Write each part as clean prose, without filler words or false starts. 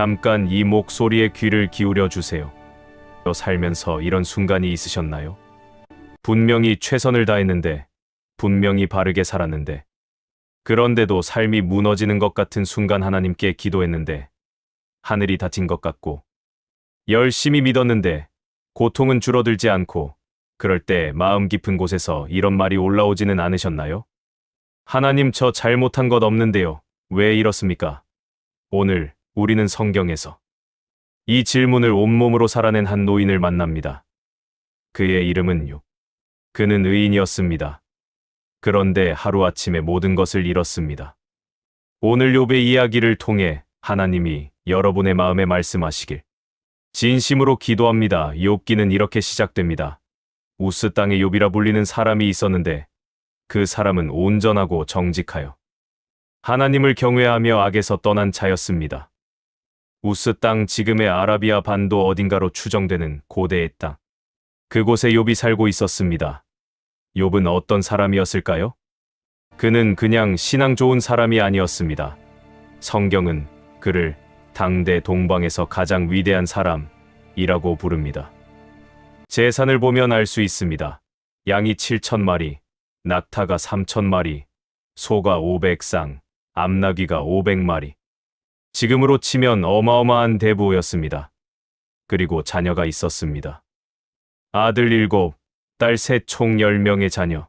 잠깐 이 목소리에 귀를 기울여 주세요. 살면서 이런 순간이 있으셨나요? 분명히 최선을 다했는데, 분명히 바르게 살았는데, 그런데도 삶이 무너지는 것 같은 순간 하나님께 기도했는데, 하늘이 닫힌 것 같고, 열심히 믿었는데, 고통은 줄어들지 않고, 그럴 때 마음 깊은 곳에서 이런 말이 올라오지는 않으셨나요? 하나님, 저 잘못한 것 없는데요. 왜 이렇습니까? 오늘 우리는 성경에서 이 질문을 온몸으로 살아낸 한 노인을 만납니다. 그의 이름은 욥. 그는 의인이었습니다. 그런데 하루아침에 모든 것을 잃었습니다. 오늘 욥의 이야기를 통해 하나님이 여러분의 마음에 말씀하시길 진심으로 기도합니다. 욥기는 이렇게 시작됩니다. 우스 땅의 욥이라 불리는 사람이 있었는데 그 사람은 온전하고 정직하여 하나님을 경외하며 악에서 떠난 자였습니다. 우스 땅, 지금의 아라비아 반도 어딘가로 추정되는 고대의 땅. 그곳에 욥이 살고 있었습니다. 욥은 어떤 사람이었을까요? 그는 그냥 신앙 좋은 사람이 아니었습니다. 성경은 그를 당대 동방에서 가장 위대한 사람이라고 부릅니다. 재산을 보면 알 수 있습니다. 양이 7,000마리, 낙타가 3,000마리, 소가 500쌍, 암나귀가 500마리. 지금으로 치면 어마어마한 대부였습니다. 그리고 자녀가 있었습니다. 아들 7, 딸 3, 총 10명의 자녀.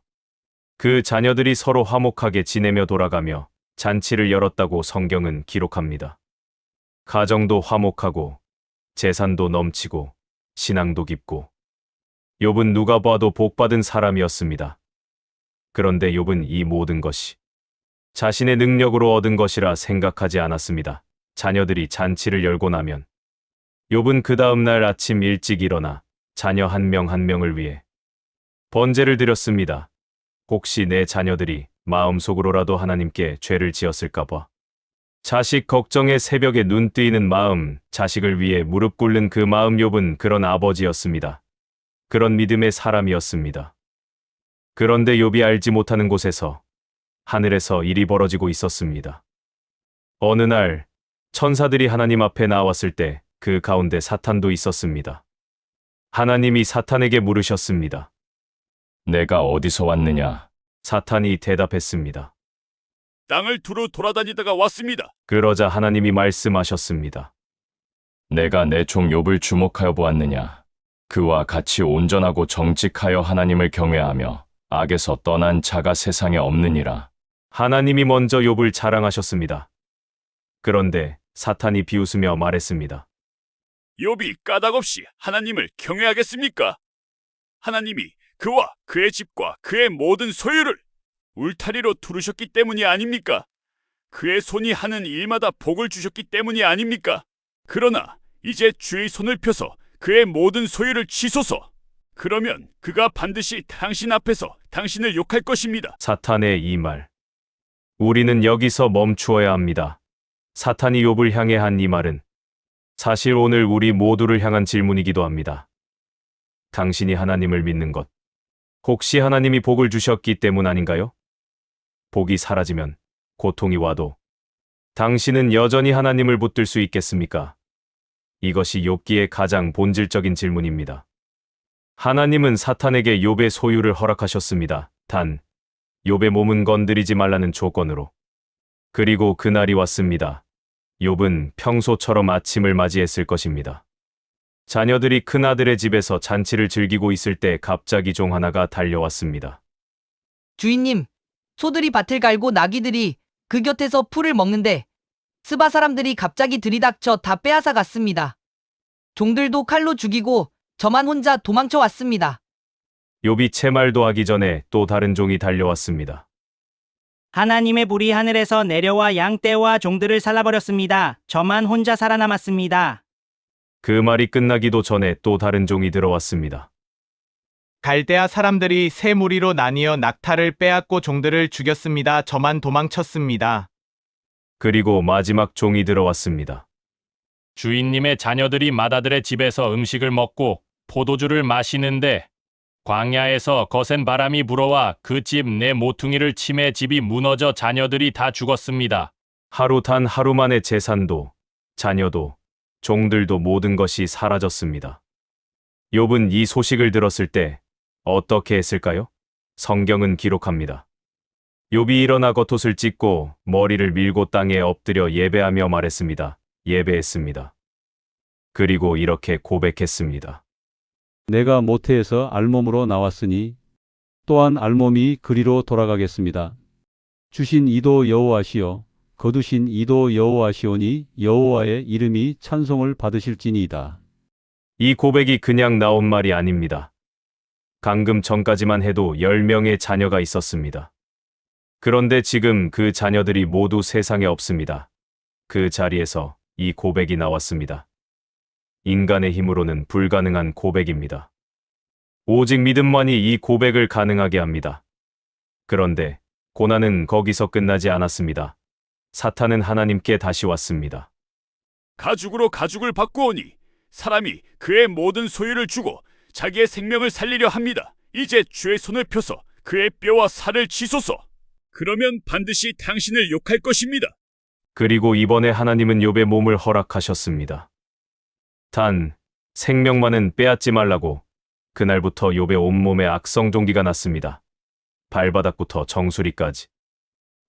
그 자녀들이 서로 화목하게 지내며 돌아가며 잔치를 열었다고 성경은 기록합니다. 가정도 화목하고 재산도 넘치고 신앙도 깊고 욥은 누가 봐도 복받은 사람이었습니다. 그런데 욥은 이 모든 것이 자신의 능력으로 얻은 것이라 생각하지 않았습니다. 자녀들이 잔치를 열고 나면 욥은 그 다음 날 아침 일찍 일어나 자녀 한 명 한 명을 위해 번제를 드렸습니다. 혹시 내 자녀들이 마음속으로라도 하나님께 죄를 지었을까 봐. 자식 걱정에 새벽에 눈 뜨이는 마음, 자식을 위해 무릎 꿇는 그 마음. 욥은 그런 아버지였습니다. 그런 믿음의 사람이었습니다. 그런데 욥이 알지 못하는 곳에서 하늘에서 일이 벌어지고 있었습니다. 어느 날 천사들이 하나님 앞에 나왔을 때 그 가운데 사탄도 있었습니다. 하나님이 사탄에게 물으셨습니다. 내가 어디서 왔느냐? 사탄이 대답했습니다. 땅을 두루 돌아다니다가 왔습니다. 그러자 하나님이 말씀하셨습니다. 내가 내 종 욥을 주목하여 보았느냐? 그와 같이 온전하고 정직하여 하나님을 경외하며 악에서 떠난 자가 세상에 없느니라. 하나님이 먼저 욥을 자랑하셨습니다. 그런데 사탄이 비웃으며 말했습니다. 욥이 까닭없이 하나님을 경외하겠습니까? 하나님이 그와 그의 집과 그의 모든 소유를 울타리로 두르셨기 때문이 아닙니까? 그의 손이 하는 일마다 복을 주셨기 때문이 아닙니까? 그러나 이제 주의 손을 펴서 그의 모든 소유를 치소서. 그러면 그가 반드시 당신 앞에서 당신을 욕할 것입니다. 사탄의 이 말. 우리는 여기서 멈추어야 합니다. 사탄이 욥을 향해 한 이 말은 사실 오늘 우리 모두를 향한 질문이기도 합니다. 당신이 하나님을 믿는 것, 혹시 하나님이 복을 주셨기 때문 아닌가요? 복이 사라지면, 고통이 와도 당신은 여전히 하나님을 붙들 수 있겠습니까? 이것이 욥기의 가장 본질적인 질문입니다. 하나님은 사탄에게 욥의 소유를 허락하셨습니다. 단, 욥의 몸은 건드리지 말라는 조건으로. 그리고 그날이 왔습니다. 욥은 평소처럼 아침을 맞이했을 것입니다. 자녀들이 큰아들의 집에서 잔치를 즐기고 있을 때 갑자기 종 하나가 달려왔습니다. 주인님, 소들이 밭을 갈고 나귀들이 그 곁에서 풀을 먹는데 스바 사람들이 갑자기 들이닥쳐 다 빼앗아 갔습니다. 종들도 칼로 죽이고 저만 혼자 도망쳐 왔습니다. 욥이 채 말도 하기 전에 또 다른 종이 달려왔습니다. 하나님의 불이 하늘에서 내려와 양떼와 종들을 살라버렸습니다. 저만 혼자 살아남았습니다. 그 말이 끝나기도 전에 또 다른 종이 들어왔습니다. 갈대아 사람들이 세 무리로 나뉘어 낙타를 빼앗고 종들을 죽였습니다. 저만 도망쳤습니다. 그리고 마지막 종이 들어왔습니다. 주인님의 자녀들이 맏아들의 집에서 음식을 먹고 포도주를 마시는데 광야에서 거센 바람이 불어와 그 집 내 모퉁이를 치매 집이 무너져 자녀들이 다 죽었습니다. 하루 단 하루 만에 재산도 자녀도, 종들도 모든 것이 사라졌습니다. 욥은 이 소식을 들었을 때 어떻게 했을까요? 성경은 기록합니다. 욥이 일어나 겉옷을 찢고 머리를 밀고 땅에 엎드려 예배하며 말했습니다. 예배했습니다. 그리고 이렇게 고백했습니다. 내가 모태에서 알몸으로 나왔으니 또한 알몸이 그리로 돌아가겠습니다. 주신 이도 여호와시요 거두신 이도 여호와시오니 여호와의 이름이 찬송을 받으실지니이다. 이 고백이 그냥 나온 말이 아닙니다. 방금 전까지만 해도 10명의 자녀가 있었습니다. 그런데 지금 그 자녀들이 모두 세상에 없습니다. 그 자리에서 이 고백이 나왔습니다. 인간의 힘으로는 불가능한 고백입니다. 오직 믿음만이 이 고백을 가능하게 합니다. 그런데 고난은 거기서 끝나지 않았습니다. 사탄은 하나님께 다시 왔습니다. 가죽으로 가죽을 바꾸오니 사람이 그의 모든 소유를 주고 자기의 생명을 살리려 합니다. 이제 주의 손을 펴서 그의 뼈와 살을 치소서. 그러면 반드시 당신을 욕할 것입니다. 그리고 이번에 하나님은 욥의 몸을 허락하셨습니다. 단, 생명만은 빼앗지 말라고. 그날부터 욥의 온몸에 악성 종기가 났습니다. 발바닥부터 정수리까지.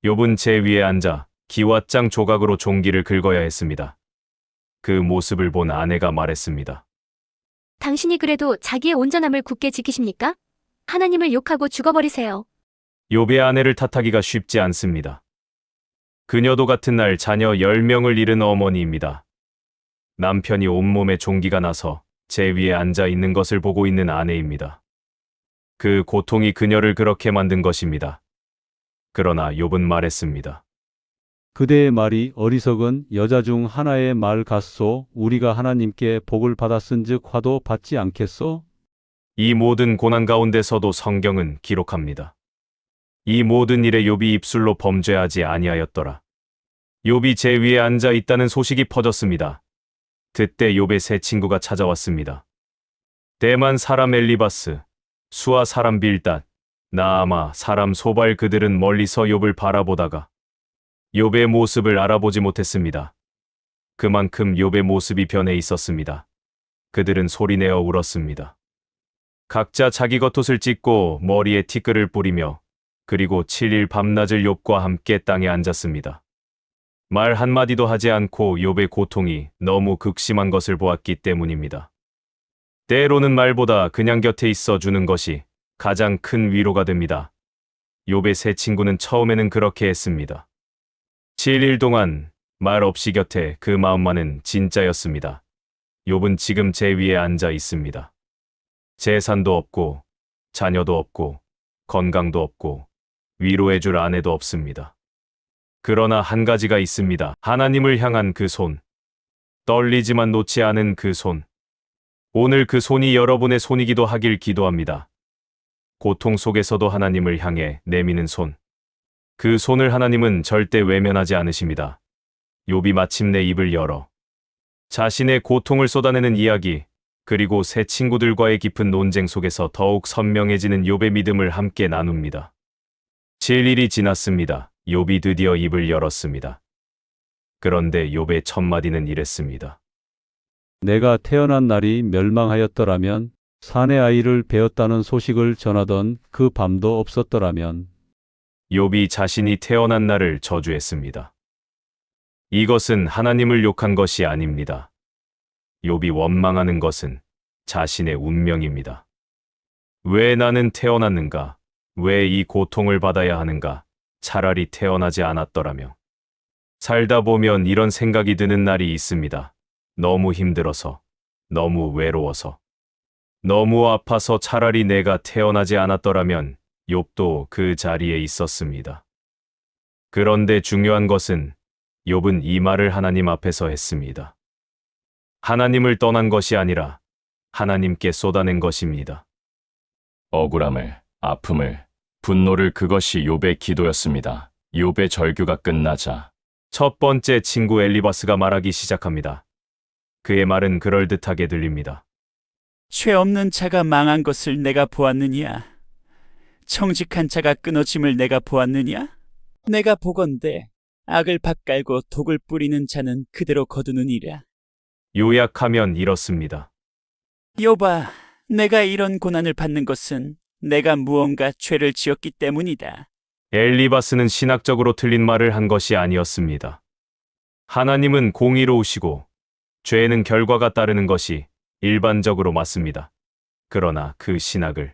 욥은 제 위에 앉아 기왓장 조각으로 종기를 긁어야 했습니다. 그 모습을 본 아내가 말했습니다. 당신이 그래도 자기의 온전함을 굳게 지키십니까? 하나님을 욕하고 죽어버리세요. 욥의 아내를 탓하기가 쉽지 않습니다. 그녀도 같은 날 자녀 10명을 잃은 어머니입니다. 남편이 온몸에 종기가 나서 제 위에 앉아 있는 것을 보고 있는 아내입니다. 그 고통이 그녀를 그렇게 만든 것입니다. 그러나 욥은 말했습니다. 그대의 말이 어리석은 여자 중 하나의 말 같소. 우리가 하나님께 복을 받았은즉 화도 받지 않겠소? 이 모든 고난 가운데서도 성경은 기록합니다. 이 모든 일에 욥이 입술로 범죄하지 아니하였더라. 욥이 제 위에 앉아 있다는 소식이 퍼졌습니다. 그때 욥의 세 친구가 찾아왔습니다. 대만 사람 엘리바스, 수아 사람 빌닷, 나아마 사람 소발, 그들은 멀리서 욥을 바라보다가 욥의 모습을 알아보지 못했습니다. 그만큼 욥의 모습이 변해 있었습니다. 그들은 소리내어 울었습니다. 각자 자기 겉옷을 찢고 머리에 티끌을 뿌리며 그리고 7일 밤낮을 욥과 함께 땅에 앉았습니다. 말 한마디도 하지 않고 욥의 고통이 너무 극심한 것을 보았기 때문입니다. 때로는 말보다 그냥 곁에 있어 주는 것이 가장 큰 위로가 됩니다. 욥의 세 친구는 처음에는 그렇게 했습니다. 7일 동안 말 없이 곁에 그 마음만은 진짜였습니다. 욥은 지금 제 위에 앉아 있습니다. 재산도 없고 자녀도 없고 건강도 없고 위로해줄 아내도 없습니다. 그러나 한 가지가 있습니다. 하나님을 향한 그 손. 떨리지만 놓지 않은 그 손. 오늘 그 손이 여러분의 손이기도 하길 기도합니다. 고통 속에서도 하나님을 향해 내미는 손. 그 손을 하나님은 절대 외면하지 않으십니다. 욥이 마침내 입을 열어 자신의 고통을 쏟아내는 이야기, 그리고 새 친구들과의 깊은 논쟁 속에서 더욱 선명해지는 욥의 믿음을 함께 나눕니다. 7일이 지났습니다. 욥이 드디어 입을 열었습니다. 그런데 욥의 첫 마디는 이랬습니다. 내가 태어난 날이 멸망하였더라면, 사내 아이를 베었다는 소식을 전하던 그 밤도 없었더라면. 욥이 자신이 태어난 날을 저주했습니다. 이것은 하나님을 욕한 것이 아닙니다. 욥이 원망하는 것은 자신의 운명입니다. 왜 나는 태어났는가? 왜 이 고통을 받아야 하는가? 차라리 태어나지 않았더라면. 살다 보면 이런 생각이 드는 날이 있습니다. 너무 힘들어서, 너무 외로워서, 너무 아파서 차라리 내가 태어나지 않았더라면. 욥도 그 자리에 있었습니다. 그런데 중요한 것은 욥은 이 말을 하나님 앞에서 했습니다. 하나님을 떠난 것이 아니라 하나님께 쏟아낸 것입니다. 억울함을, 아픔을, 분노를, 그것이 욥의 기도였습니다. 욥의 절규가 끝나자 첫 번째 친구 엘리바스가 말하기 시작합니다. 그의 말은 그럴듯하게 들립니다. 죄 없는 자가 망한 것을 내가 보았느냐? 정직한 자가 끊어짐을 내가 보았느냐? 내가 보건대 악을 밭갈고 독을 뿌리는 자는 그대로 거두느니라. 요약하면 이렇습니다. 욥아, 내가 이런 고난을 받는 것은 내가 무언가 죄를 지었기 때문이다. 엘리바스는 신학적으로 틀린 말을 한 것이 아니었습니다. 하나님은 공의로우시고 죄에는 결과가 따르는 것이 일반적으로 맞습니다. 그러나 그 신학을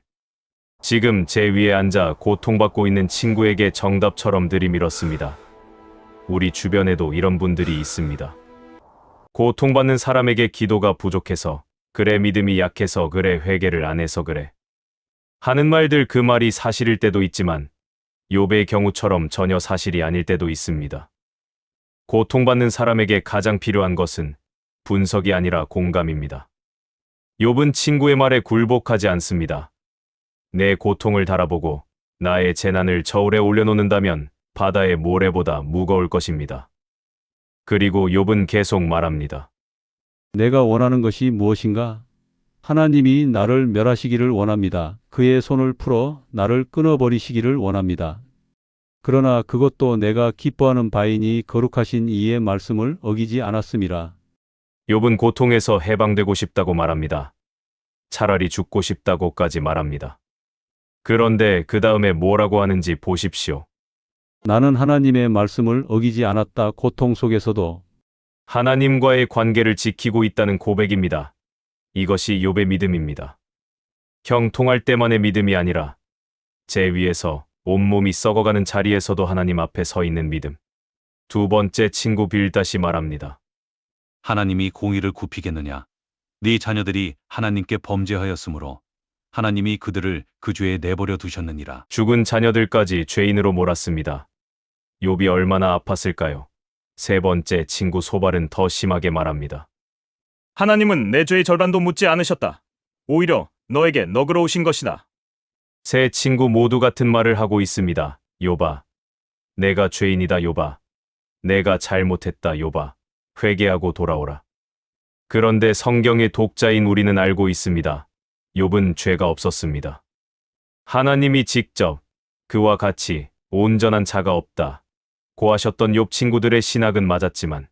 지금 제 위에 앉아 고통받고 있는 친구에게 정답처럼 들이밀었습니다. 우리 주변에도 이런 분들이 있습니다. 고통받는 사람에게 기도가 부족해서 그래, 믿음이 약해서 그래, 회개를 안 해서 그래 하는 말들, 그 말이 사실일 때도 있지만 욥의 경우처럼 전혀 사실이 아닐 때도 있습니다. 고통받는 사람에게 가장 필요한 것은 분석이 아니라 공감입니다. 욥은 친구의 말에 굴복하지 않습니다. 내 고통을 달아보고 나의 재난을 저울에 올려놓는다면 바다의 모래보다 무거울 것입니다. 그리고 욥은 계속 말합니다. 내가 원하는 것이 무엇인가? 하나님이 나를 멸하시기를 원합니다. 그의 손을 풀어 나를 끊어버리시기를 원합니다. 그러나 그것도 내가 기뻐하는 바이니 거룩하신 이의 말씀을 어기지 않았음이라. 욥은 고통에서 해방되고 싶다고 말합니다. 차라리 죽고 싶다고까지 말합니다. 그런데 그 다음에 뭐라고 하는지 보십시오. 나는 하나님의 말씀을 어기지 않았다. 고통 속에서도 하나님과의 관계를 지키고 있다는 고백입니다. 이것이 욥의 믿음입니다. 형통할 때만의 믿음이 아니라 제 위에서 온몸이 썩어가는 자리에서도 하나님 앞에 서 있는 믿음. 두 번째, 친구 빌닷이 말합니다. 하나님이 공의를 굽히겠느냐? 네 자녀들이 하나님께 범죄하였으므로 하나님이 그들을 그 죄에 내버려 두셨느니라. 죽은 자녀들까지 죄인으로 몰았습니다. 욥이 얼마나 아팠을까요? 세 번째, 친구 소발은 더 심하게 말합니다. 하나님은 내 죄의 절반도 묻지 않으셨다. 오히려 너에게 너그러우신 것이다. 세 친구 모두 같은 말을 하고 있습니다. 욥아, 내가 죄인이다. 욥아, 내가 잘못했다. 욥아, 회개하고 돌아오라. 그런데 성경의 독자인 우리는 알고 있습니다. 욥은 죄가 없었습니다. 하나님이 직접 그와 같이 온전한 자가 없다 고하셨던 욥 친구들의 신학은 맞았지만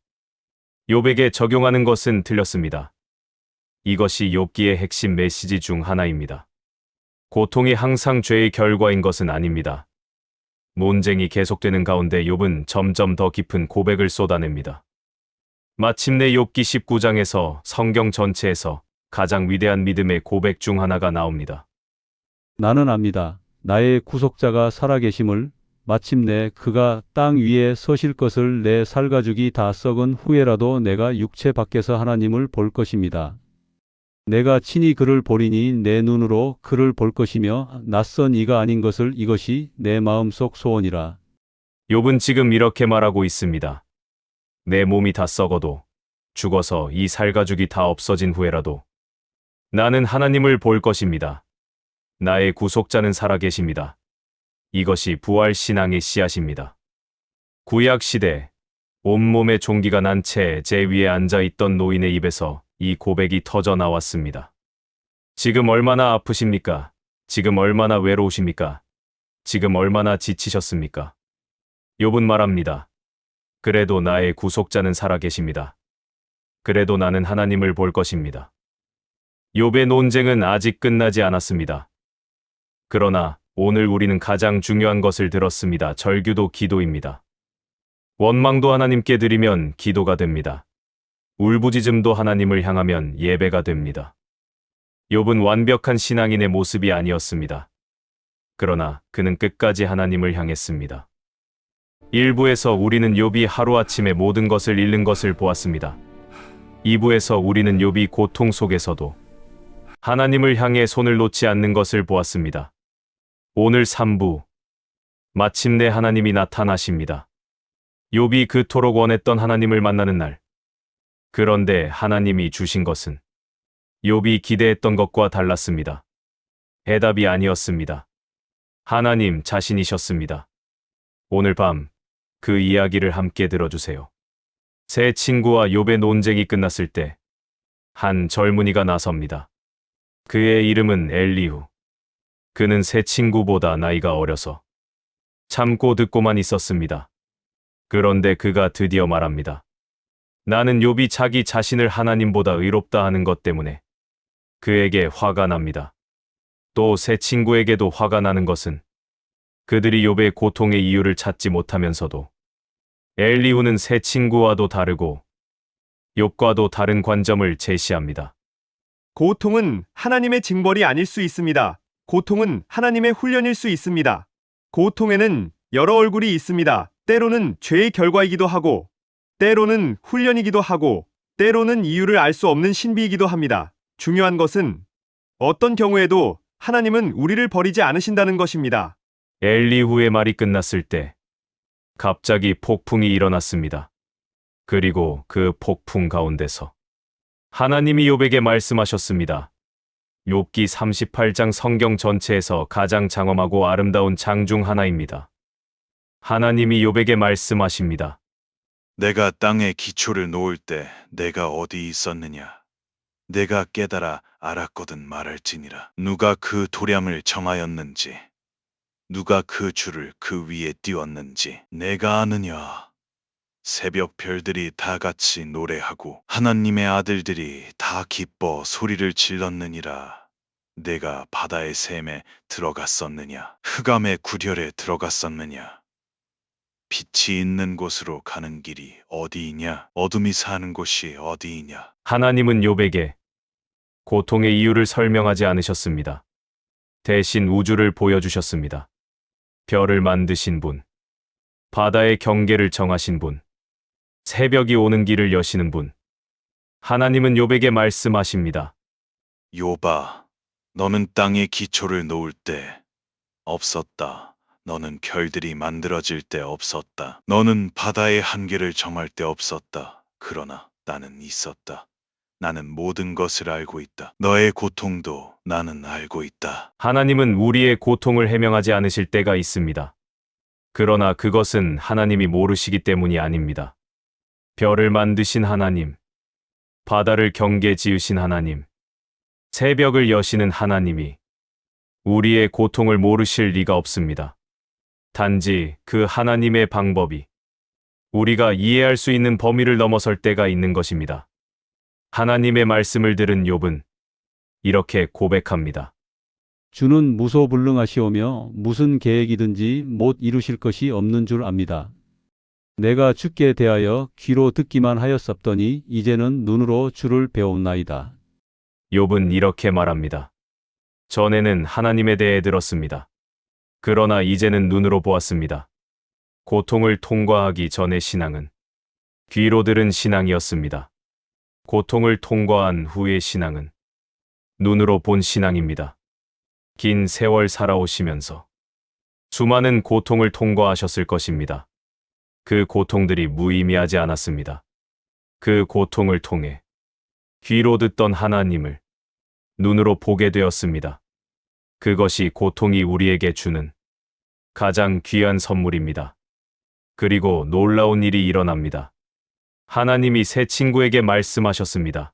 욥에게 적용하는 것은 틀렸습니다. 이것이 욥기의 핵심 메시지 중 하나입니다. 고통이 항상 죄의 결과인 것은 아닙니다. 논쟁이 계속되는 가운데 욥은 점점 더 깊은 고백을 쏟아냅니다. 마침내 욥기 19장에서 성경 전체에서 가장 위대한 믿음의 고백 중 하나가 나옵니다. 나는 압니다. 나의 구속자가 살아계심을, 마침내 그가 땅 위에 서실 것을. 내 살가죽이 다 썩은 후에라도 내가 육체 밖에서 하나님을 볼 것입니다. 내가 친히 그를 보리니 내 눈으로 그를 볼 것이며 낯선 이가 아닌 것을. 이것이 내 마음속 소원이라. 욥은 지금 이렇게 말하고 있습니다. 내 몸이 다 썩어도, 죽어서 이 살가죽이 다 없어진 후에라도 나는 하나님을 볼 것입니다. 나의 구속자는 살아계십니다. 이것이 부활 신앙의 씨앗입니다. 구약 시대 온몸에 종기가 난 채 제 위에 앉아 있던 노인의 입에서 이 고백이 터져 나왔습니다. 지금 얼마나 아프십니까? 지금 얼마나 외로우십니까? 지금 얼마나 지치셨습니까? 욥은 말합니다. 그래도 나의 구속자는 살아계십니다. 그래도 나는 하나님을 볼 것입니다. 욥의 논쟁은 아직 끝나지 않았습니다. 그러나 오늘 우리는 가장 중요한 것을 들었습니다. 절규도 기도입니다. 원망도 하나님께 드리면 기도가 됩니다. 울부짖음도 하나님을 향하면 예배가 됩니다. 욥은 완벽한 신앙인의 모습이 아니었습니다. 그러나 그는 끝까지 하나님을 향했습니다. 1부에서 우리는 욥이 하루아침에 모든 것을 잃는 것을 보았습니다. 2부에서 우리는 욥이 고통 속에서도 하나님을 향해 손을 놓지 않는 것을 보았습니다. 오늘 3부, 마침내 하나님이 나타나십니다. 욥이 그토록 원했던 하나님을 만나는 날. 그런데 하나님이 주신 것은 욥이 기대했던 것과 달랐습니다. 해답이 아니었습니다. 하나님 자신이셨습니다. 오늘 밤 그 이야기를 함께 들어주세요. 세 친구와 욥의 논쟁이 끝났을 때 한 젊은이가 나섭니다. 그의 이름은 엘리후. 그는 세 친구보다 나이가 어려서 참고 듣고만 있었습니다. 그런데 그가 드디어 말합니다. 나는 욥이 자기 자신을 하나님보다 의롭다 하는 것 때문에 그에게 화가 납니다. 또 세 친구에게도 화가 나는 것은 그들이 욥의 고통의 이유를 찾지 못하면서도 엘리후는 세 친구와도 다르고 욥과도 다른 관점을 제시합니다. 고통은 하나님의 징벌이 아닐 수 있습니다. 고통은 하나님의 훈련일 수 있습니다. 고통에는 여러 얼굴이 있습니다. 때로는 죄의 결과이기도 하고, 때로는 훈련이기도 하고, 때로는 이유를 알 수 없는 신비이기도 합니다. 중요한 것은 어떤 경우에도 하나님은 우리를 버리지 않으신다는 것입니다. 엘리후의 말이 끝났을 때 갑자기 폭풍이 일어났습니다. 그리고 그 폭풍 가운데서 하나님이 욥에게 말씀하셨습니다. 욥기 38장 성경 전체에서 가장 장엄하고 아름다운 장 중 하나입니다. 하나님이 욥에게 말씀하십니다. 내가 땅에 기초를 놓을 때 내가 어디 있었느냐? 내가 깨달아 알았거든 말할지니라. 누가 그 도량을 정하였는지, 누가 그 줄을 그 위에 띄웠는지 내가 아느냐? 새벽 별들이 다 같이 노래하고 하나님의 아들들이 다 기뻐 소리를 질렀느니라. 내가 바다의 샘에 들어갔었느냐? 흑암의 구렬에 들어갔었느냐? 빛이 있는 곳으로 가는 길이 어디이냐? 어둠이 사는 곳이 어디이냐? 하나님은 욥에게 고통의 이유를 설명하지 않으셨습니다. 대신 우주를 보여주셨습니다. 별을 만드신 분, 바다의 경계를 정하신 분, 새벽이 오는 길을 여시는 분. 하나님은 욥에게 말씀하십니다. 욥아, 너는 땅에 기초를 놓을 때 없었다. 너는 별들이 만들어질 때 없었다. 너는 바다의 한계를 정할 때 없었다. 그러나 나는 있었다. 나는 모든 것을 알고 있다. 너의 고통도 나는 알고 있다. 하나님은 우리의 고통을 해명하지 않으실 때가 있습니다. 그러나 그것은 하나님이 모르시기 때문이 아닙니다. 별을 만드신 하나님, 바다를 경계 지으신 하나님, 새벽을 여시는 하나님이 우리의 고통을 모르실 리가 없습니다. 단지 그 하나님의 방법이 우리가 이해할 수 있는 범위를 넘어설 때가 있는 것입니다. 하나님의 말씀을 들은 욥은 이렇게 고백합니다. 주는 무소불능하시오며 무슨 계획이든지 못 이루실 것이 없는 줄 압니다. 내가 주께 대하여 귀로 듣기만 하였었더니 이제는 눈으로 주를 배웠나이다. 욥은 이렇게 말합니다. 전에는 하나님에 대해 들었습니다. 그러나 이제는 눈으로 보았습니다. 고통을 통과하기 전의 신앙은 귀로 들은 신앙이었습니다. 고통을 통과한 후의 신앙은 눈으로 본 신앙입니다. 긴 세월 살아오시면서 수많은 고통을 통과하셨을 것입니다. 그 고통들이 무의미하지 않았습니다. 그 고통을 통해 귀로 듣던 하나님을 눈으로 보게 되었습니다. 그것이 고통이 우리에게 주는 가장 귀한 선물입니다. 그리고 놀라운 일이 일어납니다. 하나님이 세 친구에게 말씀하셨습니다.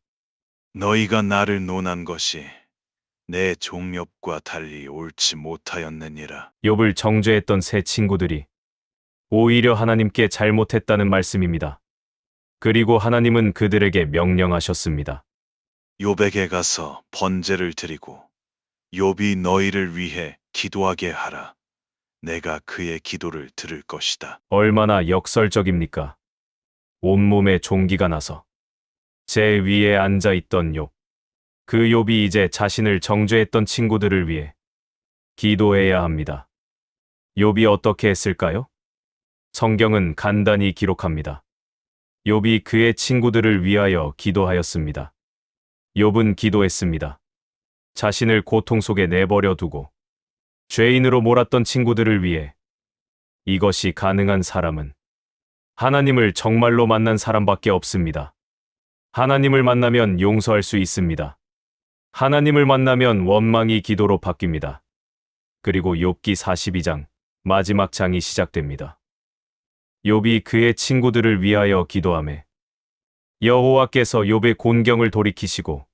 너희가 나를 논한 것이 내 종 욥과 달리 옳지 못하였느니라. 욥을 정죄했던 세 친구들이 오히려 하나님께 잘못했다는 말씀입니다. 그리고 하나님은 그들에게 명령하셨습니다. 욥에게 가서 번제를 드리고 욥이 너희를 위해 기도하게 하라. 내가 그의 기도를 들을 것이다. 얼마나 역설적입니까? 온몸에 종기가 나서 제 위에 앉아 있던 욥. 그 욥이 이제 자신을 정죄했던 친구들을 위해 기도해야 합니다. 욥이 어떻게 했을까요? 성경은 간단히 기록합니다. 욥이 그의 친구들을 위하여 기도하였습니다. 욥은 기도했습니다. 자신을 고통 속에 내버려 두고 죄인으로 몰았던 친구들을 위해. 이것이 가능한 사람은 하나님을 정말로 만난 사람밖에 없습니다. 하나님을 만나면 용서할 수 있습니다. 하나님을 만나면 원망이 기도로 바뀝니다. 그리고 욥기 42장 마지막 장이 시작됩니다. 욥이 그의 친구들을 위하여 기도하매 여호와께서 욥의 곤경을 돌이키시고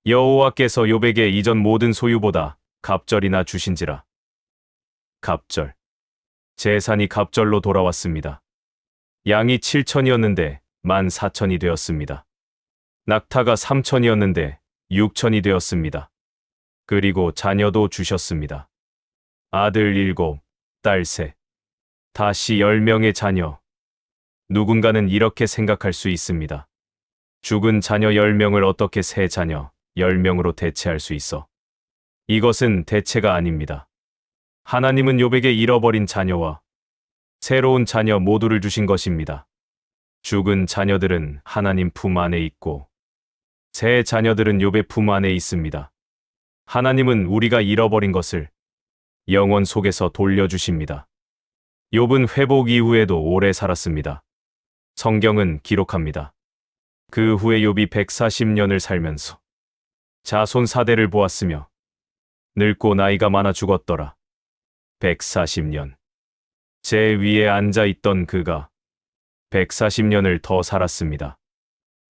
여호와께서 욥에게 이전 모든 소유보다 갑절이나 주신지라. 갑절. 재산이 갑절로 돌아왔습니다. 양이 7천이었는데 14,000이 되었습니다. 낙타가 3천이었는데 6천이 되었습니다. 그리고 자녀도 주셨습니다. 아들 7, 딸 3, 다시 10명의 자녀. 누군가는 이렇게 생각할 수 있습니다. 죽은 자녀 10명을 어떻게 새 자녀 10명으로 대체할 수 있어? 이것은 대체가 아닙니다. 하나님은 욥에게 잃어버린 자녀와 새로운 자녀 모두를 주신 것입니다. 죽은 자녀들은 하나님 품 안에 있고 새 자녀들은 욥의 품 안에 있습니다. 하나님은 우리가 잃어버린 것을 영원 속에서 돌려주십니다. 욥은 회복 이후에도 오래 살았습니다. 성경은 기록합니다. 그 후에 욥이 140년을 살면서 자손 4대를 보았으며 늙고 나이가 많아 죽었더라. 140년. 제 위에 앉아 있던 그가 140년을 더 살았습니다.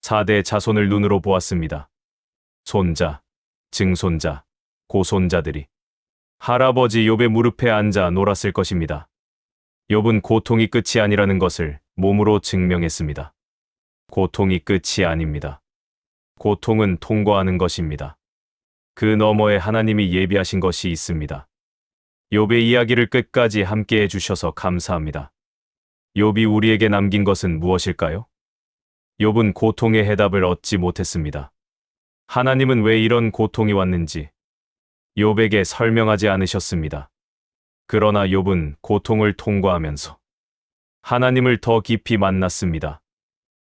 4대 자손을 눈으로 보았습니다. 손자, 증손자, 고손자들이 할아버지 욥의 무릎에 앉아 놀았을 것입니다. 욥은 고통이 끝이 아니라는 것을 몸으로 증명했습니다. 고통이 끝이 아닙니다. 고통은 통과하는 것입니다. 그 너머에 하나님이 예비하신 것이 있습니다. 욥의 이야기를 끝까지 함께 해주셔서 감사합니다. 욥이 우리에게 남긴 것은 무엇일까요? 욥은 고통의 해답을 얻지 못했습니다. 하나님은 왜 이런 고통이 왔는지 욥에게 설명하지 않으셨습니다. 그러나 욥은 고통을 통과하면서 하나님을 더 깊이 만났습니다.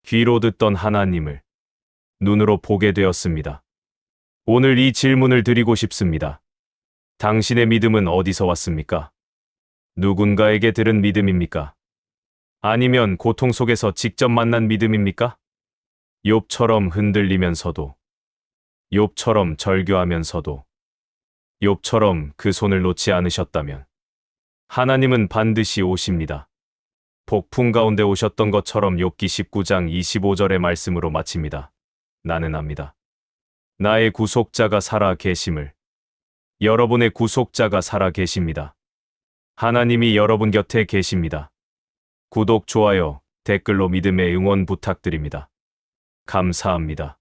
귀로 듣던 하나님을 눈으로 보게 되었습니다. 오늘 이 질문을 드리고 싶습니다. 당신의 믿음은 어디서 왔습니까? 누군가에게 들은 믿음입니까? 아니면 고통 속에서 직접 만난 믿음입니까? 욥처럼 흔들리면서도, 욥처럼 절규하면서도, 욥처럼 그 손을 놓지 않으셨다면 하나님은 반드시 오십니다. 폭풍 가운데 오셨던 것처럼 욥기 19장 25절의 말씀으로 마칩니다. 나는 압니다. 나의 구속자가 살아 계심을. 여러분의 구속자가 살아 계십니다. 하나님이 여러분 곁에 계십니다. 구독, 좋아요, 댓글로 믿음의 응원 부탁드립니다. 감사합니다.